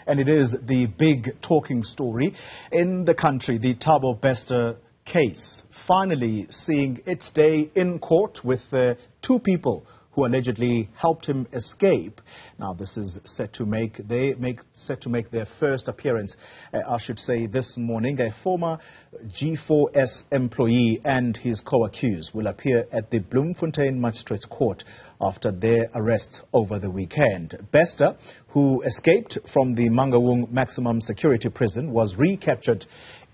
And it is the big talking story in the country, the Thabo Bester case, finally seeing its day in court with two people who allegedly helped him escape. Now, this is set to make their first appearance, I should say, this morning. A former G4S employee and his co-accused will appear at the Bloemfontein Magistrate's Court after their arrest over the weekend. Bester, who escaped from the Mangaung Maximum Security Prison, was recaptured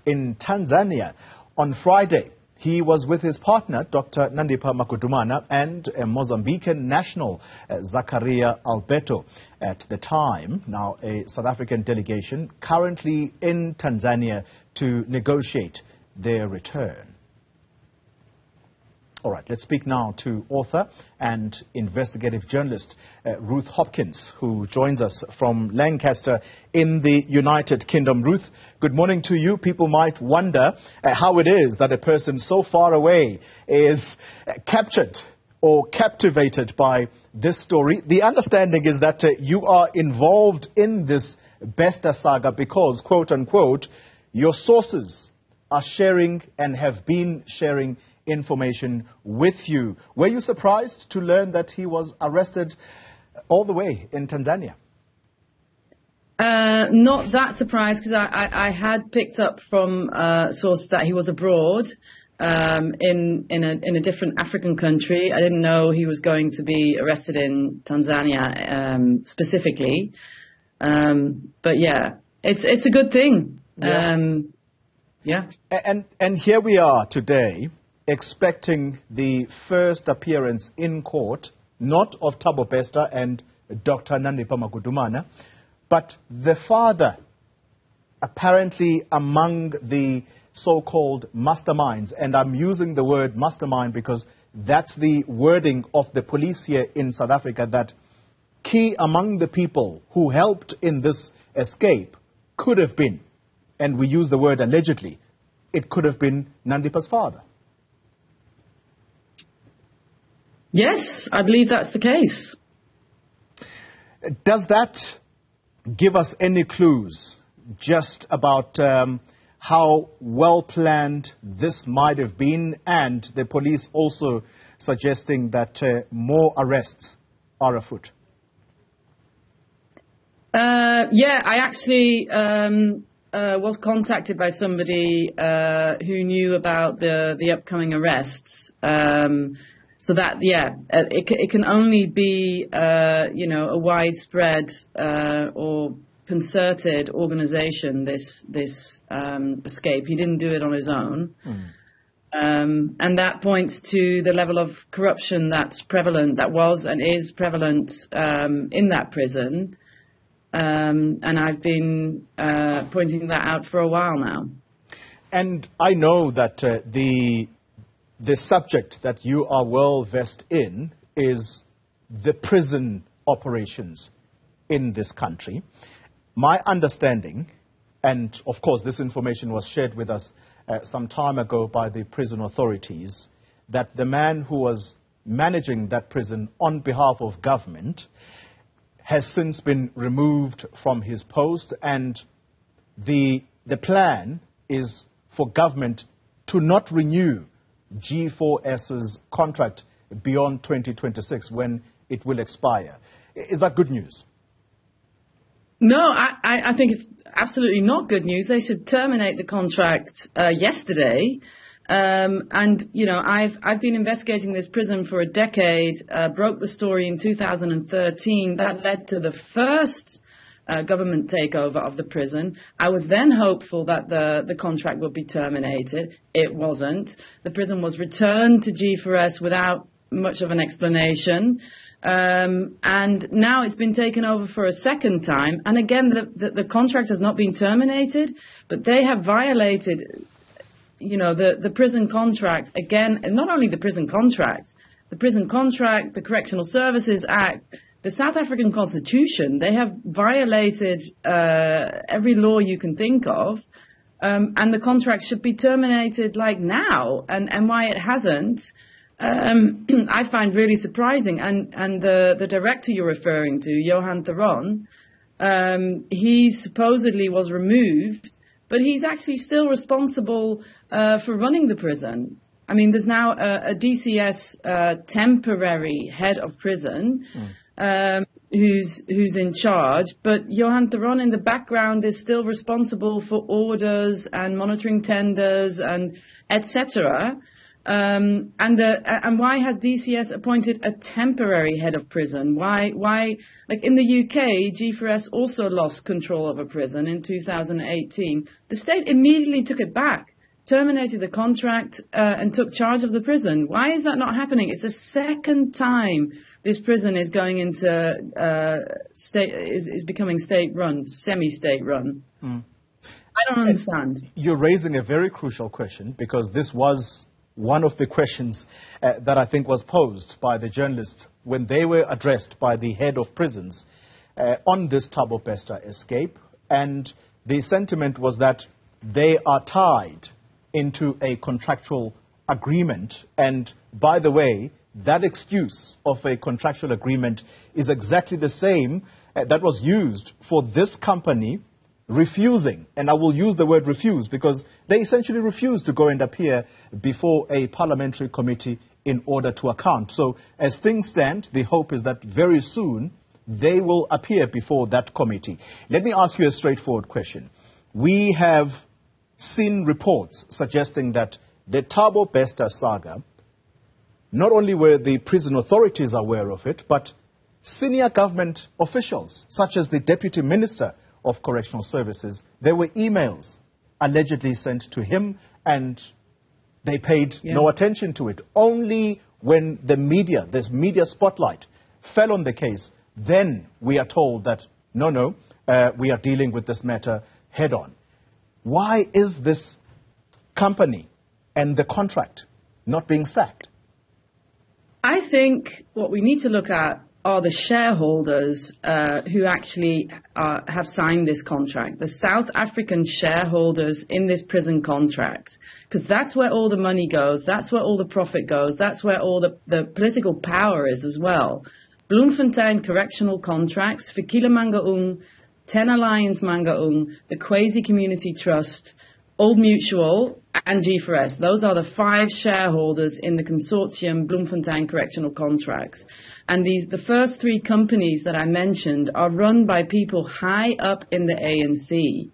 in Tanzania on Friday. He was with his partner, Dr. Nandipha Magudumana, and a Mozambican national, Zacharia Alberto, at the time. Now, a South African delegation currently in Tanzania to negotiate their return. All right, let's speak now to author and investigative journalist Ruth Hopkins, who joins us from Lancaster in the United Kingdom. Ruth, good morning to you. People might wonder how it is that a person so far away is captured or captivated by this story. The understanding is that you are involved in this Bester saga because, quote unquote, your sources are sharing and have been sharing information with you. Were you surprised to learn that he was arrested all the way in Tanzania? Not that surprised, because I had picked up from sources that he was abroad in a different African country. I didn't know he was going to be arrested in Tanzania specifically. But yeah, it's a good thing. Yeah. And here we are today, expecting the first appearance in court, not of Thabo Bester and Dr. Nandipha Magudumana, but the father, apparently among the so-called masterminds. And I'm using the word mastermind because that's the wording of the police here in South Africa, that key among the people who helped in this escape could have been, and we use the word allegedly, it could have been Nandipha's father. Yes, I believe that's the case. Does that give us any clues just about how well planned this might have been, and the police also suggesting that more arrests are afoot? Yeah, I actually was contacted by somebody who knew about the upcoming arrests. So that, yeah, it can only be, a widespread or concerted organization, this escape. He didn't do it on his own. And that points to the level of corruption that's prevalent, that was and is prevalent in that prison. And I've been pointing that out for a while now. And I know that the subject that you are well versed in is the prison operations in this country. My understanding, and of course this information was shared with us some time ago by the prison authorities, that the man who was managing that prison on behalf of government has since been removed from his post, and the plan is for government to not renew G4S's contract beyond 2026 when it will expire. Is that good news? No, I think it's absolutely not good news. They should terminate the contract yesterday. And, you know, I've been investigating this prison for a decade, broke the story in 2013. That led to the first government takeover of the prison. I was then hopeful that the contract would be terminated. It wasn't. The prison was returned to G4S without much of an explanation. And now it's been taken over for a second time. And again, the contract has not been terminated, but they have violated, you know, the prison contract. Again, and not only the prison contract, the Correctional Services Act, the South African Constitution. They have violated every law you can think of, and the contract should be terminated like now. And why it hasn't, I find really surprising. And the director you're referring to, Johan Theron, He supposedly was removed, but he's actually still responsible for running the prison. I mean, there's now a DCS temporary head of prison who's in charge, but Johan Theron in the background is still responsible for orders and monitoring tenders and etc. And why has DCS appointed a temporary head of prison? Why? Like in the UK, G4S also lost control of a prison in 2018. The state immediately took it back, terminated the contract, and took charge of the prison. Why is that not happening? It's the second time this prison is going into is becoming state-run, semi-state-run. I don't understand. You're raising a very crucial question, because this was one of the questions that I think was posed by the journalists when they were addressed by the head of prisons on this Thabo Bester escape. And the sentiment was that they are tied into a contractual agreement. And by the way, that excuse of a contractual agreement is exactly the same that was used for this company refusing, and I will use the word refuse because they essentially refused to go and appear before a parliamentary committee in order to account. So as things stand, the hope is that very soon they will appear before that committee. Let me ask you a straightforward question. We have seen reports suggesting that the Thabo Bester saga, not only were the prison authorities aware of it, but senior government officials, such as the Deputy Minister of Correctional Services, there were emails allegedly sent to him and they paid no attention to it. Only when the media, this media spotlight, fell on the case, then we are told that, no, we are dealing with this matter head on. Why is this company and the contract not being sacked? I think what we need to look at are the shareholders who actually have signed this contract, the South African shareholders in this prison contract, because that's where all the money goes, that's where all the profit goes, that's where all the political power is as well. Bloemfontein Correctional Contracts, Fikile Mangaung, 10 Alliance Mangaung, the Quasi Community Trust, Old Mutual, and G4S. Those are the 5 shareholders in the consortium Bloemfontein Correctional Contracts. And the first 3 companies that I mentioned are run by people high up in the ANC.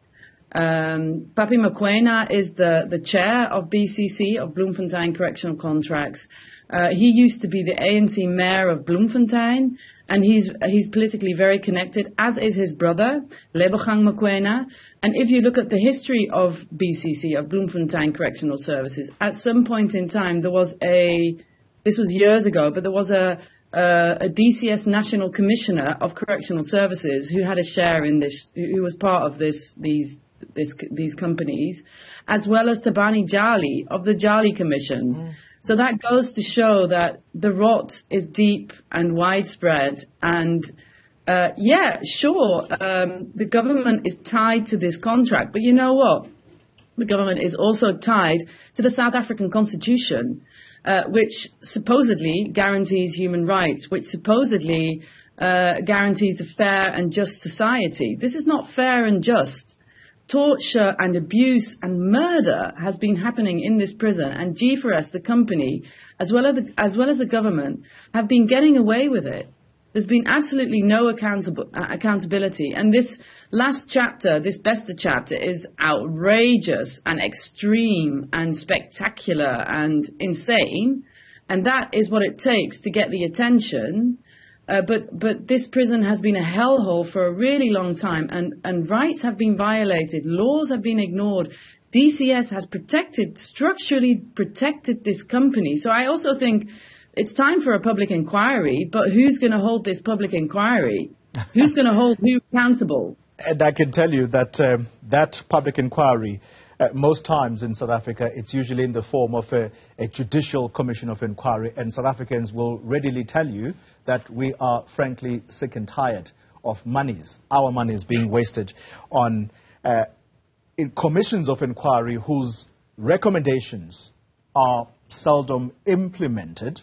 Papi Mokoena is the chair of BCC, of Bloemfontein Correctional Contracts. He used to be the ANC mayor of Bloemfontein, and he's politically very connected, as is his brother, Lebogang Mokoena. And if you look at the history of BCC, of Bloemfontein Correctional Services, at some point in time this was years ago, but there was a DCS National Commissioner of Correctional Services who had a share in this, who was part of these companies, as well as Tabani Jali of the Jali Commission. So that goes to show that the rot is deep and widespread. And the government is tied to this contract. But you know what? The government is also tied to the South African Constitution, which supposedly guarantees human rights, which supposedly guarantees a fair and just society. This is not fair and just. Torture and abuse and murder has been happening in this prison, and G4S, the company, as well as the government, have been getting away with it. There's been absolutely no accountability. And this last chapter, this Bester chapter, is outrageous and extreme and spectacular and insane. And that is what it takes to get the attention. But this prison has been a hellhole for a really long time, and rights have been violated, laws have been ignored. DCS has structurally protected this company. So I also think it's time for a public inquiry, but who's going to hold this public inquiry? Who's going to hold who accountable? And I can tell you that that public inquiry, most times in South Africa, it's usually in the form of a judicial commission of inquiry, and South Africans will readily tell you that we are frankly sick and tired of our monies being wasted on in commissions of inquiry whose recommendations are seldom implemented.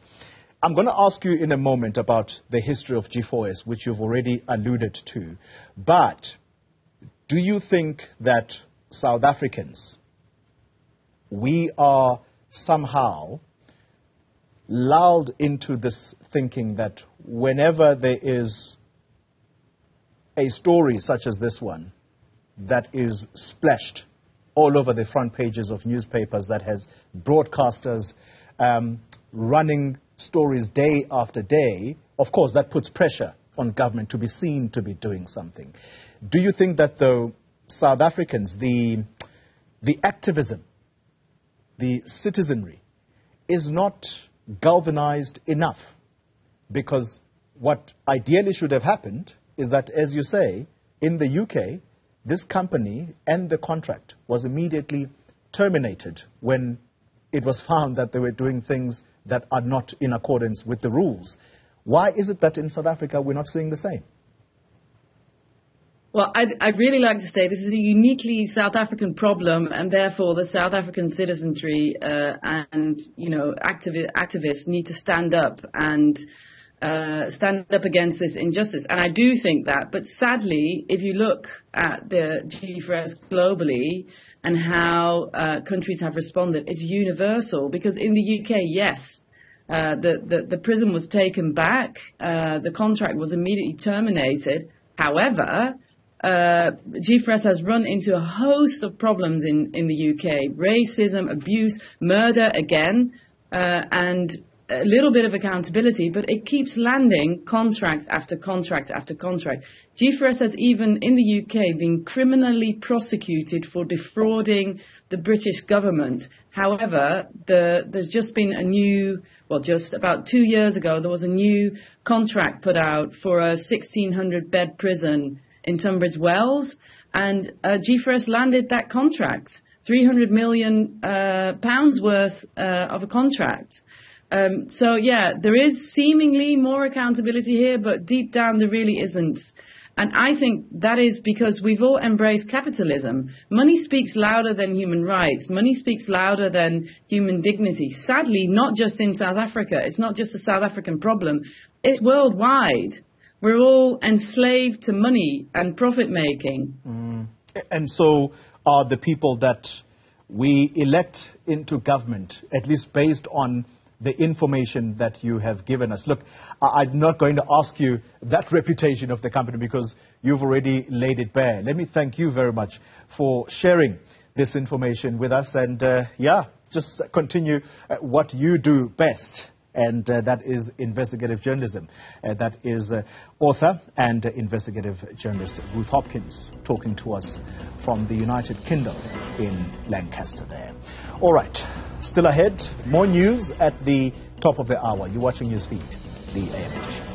I'm going to ask you in a moment about the history of G4S, which you've already alluded to. But do you think that South Africans, we are somehow lulled into this thinking that whenever there is a story such as this one that is splashed all over the front pages of newspapers, that has broadcasters running stories day after day, of course that puts pressure on government to be seen to be doing something. Do you think that the South Africans, the activism, the citizenry is not galvanized enough? Because what ideally should have happened is that, as you say, in the UK, this company and the contract was immediately terminated when it was found that they were doing things that are not in accordance with the rules. Why is it that in South Africa we're not seeing the same? Well, I'd really like to say this is a uniquely South African problem, and therefore the South African citizenry and activists need to stand up and stand up against this injustice. And I do think that, but sadly, if you look at the G4S globally and how countries have responded, it's universal. Because in the UK, yes, the prison was taken back, the contract was immediately terminated. However, G4S has run into a host of problems in the UK: racism, abuse, murder again, and a little bit of accountability, but it keeps landing contract after contract after contract. G4S has even in the UK been criminally prosecuted for defrauding the British government. However, there's just been just about 2 years ago, there was a new contract put out for a 1,600 bed prison in Tunbridge Wells, and G4S landed that contract, £300 million worth of a contract. So yeah, there is seemingly more accountability here, but deep down there really isn't. And I think that is because we've all embraced capitalism. Money speaks louder than human rights. Money speaks louder than human dignity. Sadly, not just in South Africa. It's not just a South African problem. It's worldwide. We're all enslaved to money and profit making. And so are the people that we elect into government, at least based on the information that you have given us. Look, I'm not going to ask you that reputation of the company because you've already laid it bare. Let me thank you very much for sharing this information with us, and just continue what you do best, and that is investigative journalism. That is author and investigative journalist Ruth Hopkins talking to us from the United Kingdom in Lancaster there. All right. Still ahead, more news at the top of the hour. You're watching Newsfeed, the AM edition.